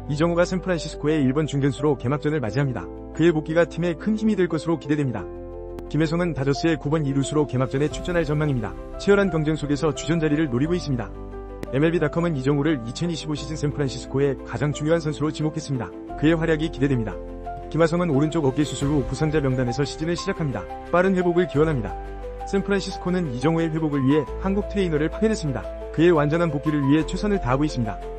이정우가 샌프란시스코의 1번 중견수로 개막전을 맞이합니다. 그의 복귀가 팀에 큰 힘이 될 것으로 기대됩니다. 김혜성은 다저스의 9번 2루수로 개막전에 출전할 전망입니다. 치열한 경쟁 속에서 주전 자리를 노리고 있습니다. MLB.com은 이정우를 2025 시즌 샌프란시스코의 가장 중요한 선수로 지목했습니다. 그의 활약이 기대됩니다. 김하성은 오른쪽 어깨 수술 후 부상자 명단에서 시즌을 시작합니다. 빠른 회복을 기원합니다. 샌프란시스코는 이정우의 회복을 위해 한국 트레이너를 파견했습니다. 그의 완전한 복귀를 위해 최선을 다하고 있습니다.